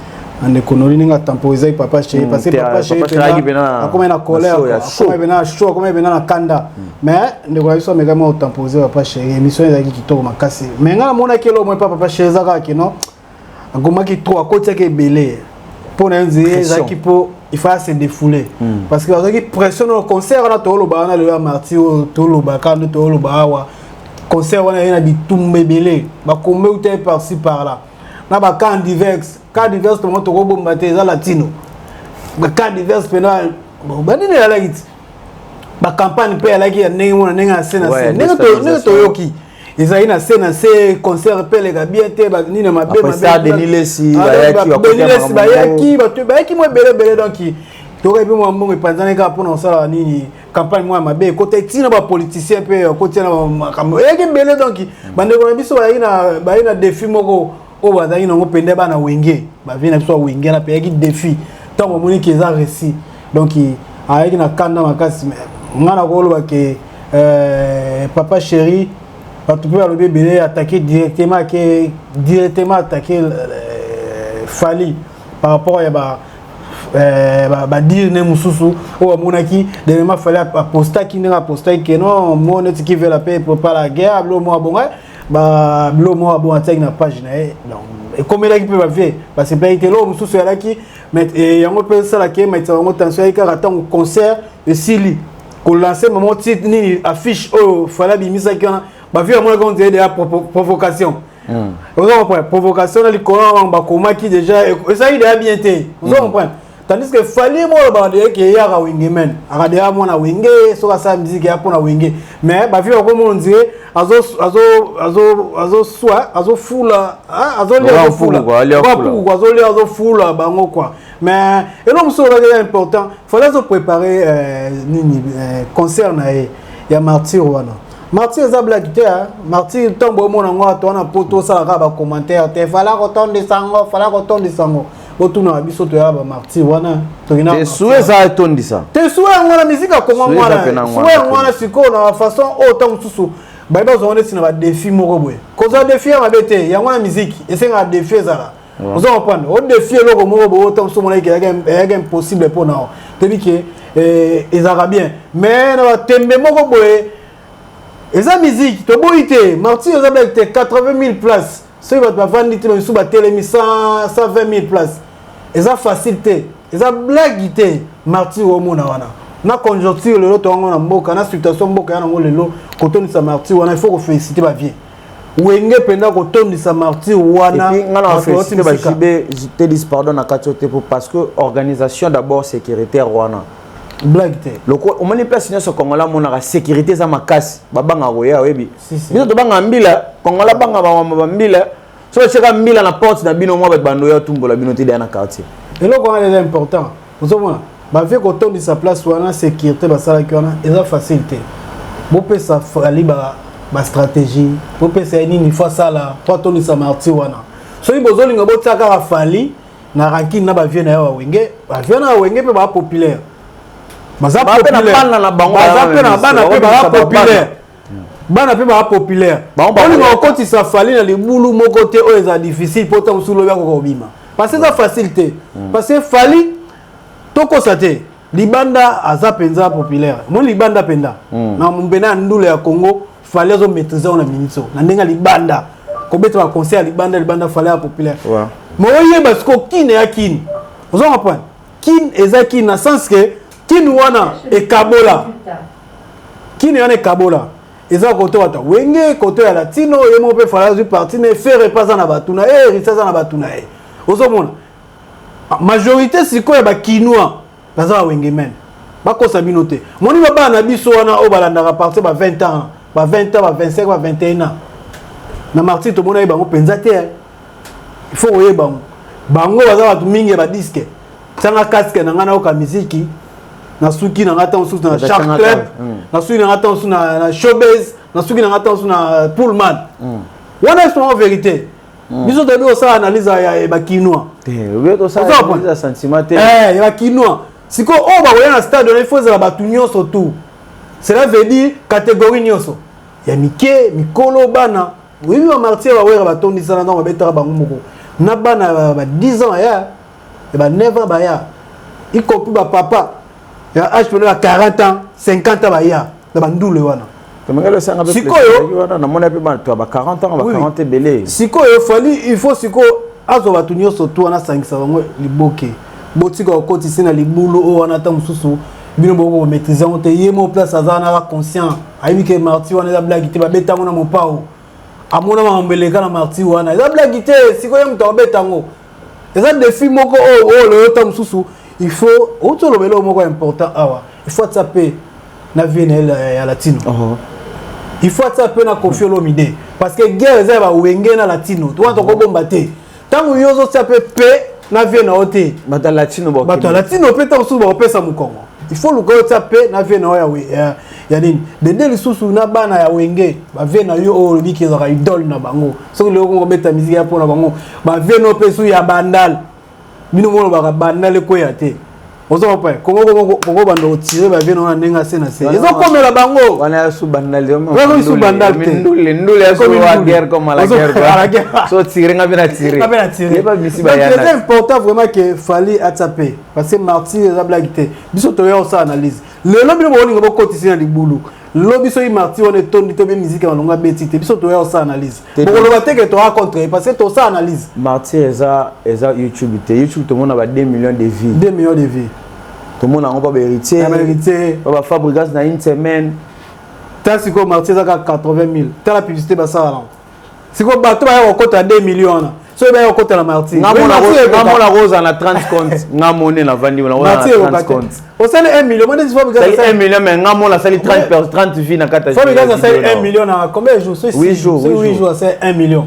ande konoli ninga temporiser papa chéri parce que papa chéri a comme na colère comme na chaud comme na kanda mais ndeko biso meka mo temporiser papa chéri émission ezaki kitoko makasi mais ngana mona kelo mo papa chéri zaka kino agomaki trop akoti ke belé pour nzi ezaki po il faut se défouler parce que ezaki pression au concert na to lo ba na le marti to lo ba quand to lo ba wa concert wana ina bitumbe belé ba kombe ou par-ci par-là na ba camp divers to moto ko bomba te za latino ba camp divers penal ba nini la git ba campagne pe la ki ndenge mona ndenge scène ndenge to yoki eza ina scène c'est concert pe le ga bien te ba nini ma be ça Denilesi ba yaki ba yaki mo belé donc to ko bi mo mbongo panzana ka pona sala nini campagne moi ma be côté tina ba politicien pe côté na makambo yaki belé donc bande ko biso ba ina défi moko o bazali nango pende bana wenge ba vina biso wenge na pe ki défi tant mo moni ki za récit donc ayaki na kanda makasi ngana ko lo ba ke papa chéri ba tu peux alobi belé attaquer directement attaquer Fally par rapport à ba dire ne mususu o monaki de ma Fally aposta ki na aposta ki non mo net qui veut la paix pour pas la guerre blo mo bonga ba blo mo bon attaque na page na donc et comme il a qui peut va faire parce que pas été là mususu ala ki mais yango pe ça la ki mais yango tension ay ka attend concert de Sili ko lancer moment titre ni affiche o Fally bimisa ki ba vu moi quand dire de provocation vous comprenez provocation na likolo ba komaki déjà ça il est bien été vous comprenez tandis que Fally moi ba de que ya ka wingi men akade ya mona wingi so ka sa musique ya pona wingi mais ba vu ko mo ndire azo fula fula bango quoi mais et l'homme sur le important fallait se préparer nini concert na ya martyr wana martyr za blague te martyr tombo mona ngo atona poto sala ka ba commentaire te fala ko tonde sango botuna biso to ya ba martyr wana to ina te souhait ça tondisa te souhait ngona musique comment ngona souhait ngona siko na façon autant susu ba ba zo ndesi na ba défi moko boye ko za défi ya mabete ya ngona musique esenga défi zala vous en prendre au défi loko moko bo autant susu mona ke ya impossible pour na te bi ke ezara bien mais na tembe moko boye eza musique to boité martyr za blague te 80 000 places ceux qui va vendre dit sous ba télémi 120 000 places eza facilité eza blague te martyr au mona wana na conjoncture le to ngona mboka na situation mboka ya ngo lelo kotoni sa martyr wana il faut ko féliciter ba vie wenge penda kotoni sa martyr wana et puis ngana féliciter ba jibe te dis pardon na katiote parce que organisation d'abord sécuritaire wana blague te loko omoni place nyonso kongola mona ka sécurité za makasi babanga koya webi biso to banga mbila kongola banga ba mbila so cheka mbila na porte na bino mo ba bando ya tumbola bino te na quartier et loko wana est important vous savez ba fait qu'on de sa place wana sécurité ba sala ki wana eza facilité bo pe sa Fally ba stratégie bo pe sa nini fois ça là toi ton sa martyr wana so i bozolinga bo tsaka ka Fally na ranking na ba vie na ya wenge pe ba populaire baza populaire na bango bana pe ba populaire on va compter sa Fally na libulu moko te o eza difficile pour tant sous lo ya ko bima parce que ça facilité parce que Fally toko sate libanda aza penza populaire mon libanda penda na mbena ndule ya Congo Fally azo maîtriser on a minito na ndenga libanda ko beto ba concert libanda Fally ya populaire mo yé parce que kin ya kin vous en comprenez kin eza kin na sens que kin wana e kabola kin wana e kabola eza koto wata wenge koto ya latino yemo pe Fally azu parti ne faire pas na batuna risasa na batuna ozomona majorité siko ya ba kinois baza wenge men bakosa binote moni baba na biso wana o balandaka partir ba 20 ans ba 20 ans ba 25 ba 21 ans na martyr to mona bango penza te il faut oye bango baza batu mingi ba disque tanga casque na ngana o ka musique na suki na ngata osu na Shark Club na suki na ngata osu na Showbiz na suki na ngata osu na Pullman wana est en vérité biso de do ça analyse ya ba kinois to ça sentiment te ya ba kinois siko o ba wena stade il faut za ba tunyo surtout cela veut dire catégorie nyoso ya mike mikolo bana oui ba martyr ba wera ba tondisa na ba betara bango moko na bana ba 10 ans ya et ben 9 ans baya y compris ba papa ya âge de 40 ans 50 ans baya na bandule wana Tomengelo sanga be sikoyo wana na mona pe ba 40 ans ba 40 belé sikoyo fali il faut siko azo batunyo soto na sangisa bango liboke botika okoti sina libulu o wana ta mususu bino boko maîtriser on te yemo place azana la conscient ayibi ke marti wana la blague te ba beta mona mopao amona mambeleka na marti wana la blague te sikoyo mto beta ngo eza défi moko o le ta mususu il faut auto lo belo moko important awa il faut taper na vie ya latino il faut taper na confio lo mide parce que guerre eza ba wenge na latino to to ko bomba te tango yozo taper pe na vie na ote bata latino pe ta mususu ba opesa mukongo il faut le go taper na vie na ya nini bende lisusu na bana ya wenge ba vie na yo o biki za idol na bango so le ko beta musique ya pona bango ba vie no pe su ya bandal bino mono ba bandal ko ya te ozo pa kongo bando tirer ba vie na nenga sena se ezo komela bango wana su bandal yo wana su bandal te ndule ya so wa guerre comme la guerre so tirer ngabina tirer c'est pas misi ba yana c'est important vraiment que fallait taper parce que martyr la blague te biso to yo ça analyse le lobi no boni ngabo kotisi na libulu lobi so i martyr on est tondi to be musique balonga beti te biso to yo ça analyse boko lo bateke to raconter parce que to ça analyse martyr eza YouTube te YouTube to mona ba 2 millions de vues 2 millions de vues to mona ngo ba héritier ba fabrication na une semaine tant si ko martyr za 80 000 tant la publicité ba ça là si ko bato ba yo kota 2 millions so ba yo kota la martyr ngamona rose na 30 compte ngamone na vandi na 30 compte au sale 1 million moi des fois ça 1 million mais ngamona sali 30 vies na kata faut regarder ça 1 million na combien de jours 8 jours c'est 1 million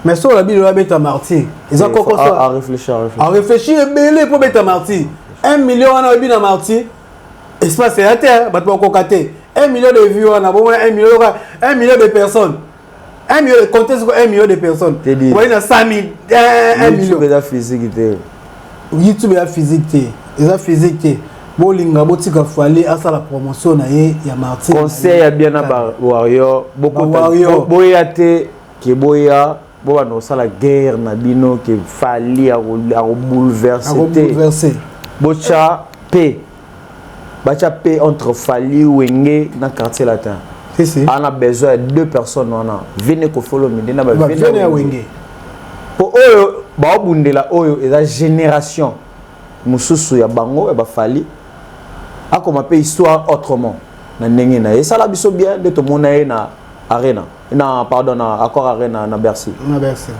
mais sur la bille va mettre martyr ils ont encore ça à réfléchir belé pour mettre martyr 1 million na bille na martyr espace à terre ba to kokaté 1 million de vues on a bon 1 million de personnes 1 million, comptez sur 1 million de personnes. Vous voyez, 100 000, 1 million. YouTube est physique. YouTube est physique. Il est physique. Bolinga botika fallait à la promotion na ye ya Martin. Conseil à bien na warrior. Beaucoup de boyate ke boya bo na sala guerre na bino ke fallait à bouleverser. Bocha paix. Bacha paix entre Fali Wenge na quartier latin. On a besoin de 2 personnes. Venez ko follow me. Venez à Wenge. Pour eux, ba bundela oyo eza génération. Mususu ya bango e ba Fali. A comme pe histoire autrement. Na ndenge na et ça la biso bien de to mona na arena. Na pardon na accord arena na Bercy. Na Bercy.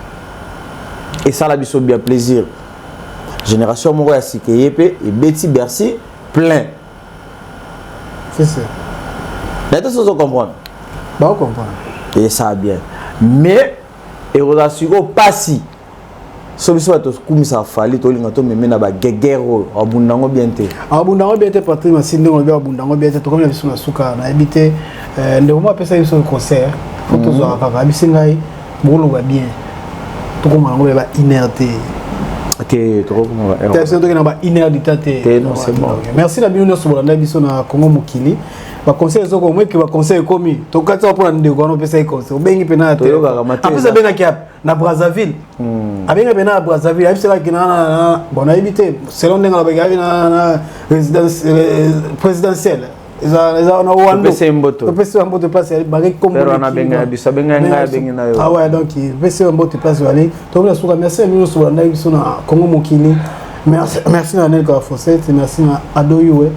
Et ça la biso bien plaisir. Génération moko ya Sikeyepe et Betty Bercy plein. C'est ça. Mais tout ça comprendre. Bah on comprend. Et ça bien. Mais et on a su au passé. Solution to comme ça fallait to linga to memena ba gegero abundango bien te. Abundango bien te Patrick Masinde on va abundango bien te to comme la biso na suka na habité ndeko mo pesa biso concert. Faut to zo kaka bisingai bolo ba bien. To comme ngo ba inerte. OK, to comme ba. T'as senti que na ba inerte. Non, c'est bon. Merci la bino so bolanda biso na Congo Mokili. Ba conseil zoko moi que ba conseil komi to katsa pour ndeko no pesa conseil obengi pena te apesa benga kia na Brazzaville abenga pena na Brazzaville abisela kina bon na habité selon ndenga la bega na résidence présidentielle eza na wando pesa mboto passe bari comme pero na benga bisa benga nga benga na yo ah ouais donc pesa mboto passe aller to na suka merci nous sur na biso na Congo Mokili merci na Nelka Fosset merci na Adoyoué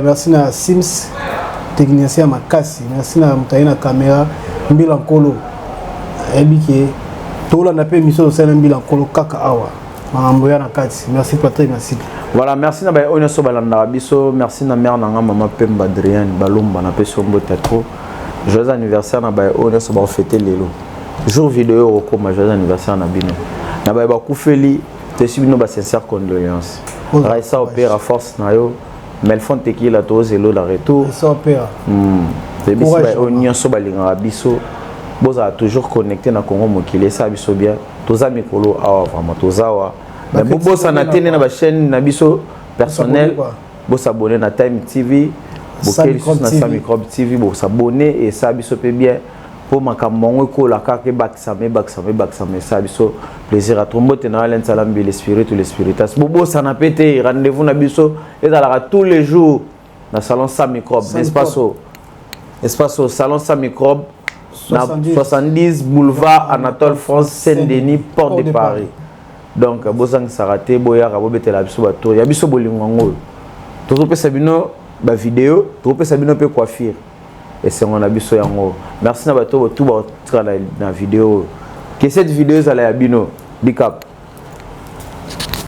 merci na Sims technicien makasi merci na mutaina caméra mbila nkolo ebike tola na pe mission de mbila nkolo kaka awa mambo ya na kati merci Patrick merci voilà merci na ba onyo so balanda biso merci na mère na nga maman Pemba Adrienne Balumba na pe sombo tatro joyeux anniversaire na ba onyo so ba fêter lelo jour vidéo ko ma joyeux anniversaire na bino na ba kufeli te subino ba sincère condoléances Raissa opéra force na yo Melfon Tequila to zelo la retour ça opéra c'est biso ba onyo so balinga biso boza toujours connecté na Congo Mokili ça biso bien toza mikolo awa vraiment tozawa mais bosa na tene na ba chaîne na biso personnel bo s'abonner na Time TV bo na Microbe TV bo s'abonner et ça biso pe bien pour makambo ko la ka ke baksame ça biso plaisir à trombo tena len salam bi l'esprit ou l'espiritas bobo ça n'a pété rendez-vous na biso et dans tous les jours dans salon sans microbe espace au salon sans microbe 70 boulevard Anatole France Saint-Denis porte de Paris. Donc bozang sarate boya ka bobetela biso bato ya biso bolingo tozo pe sabino ba vidéo tozo pe sabino pe coiffure et c'est on a biso yango merci na bato tout ba tra na vidéo que cette vidéo za la bino big up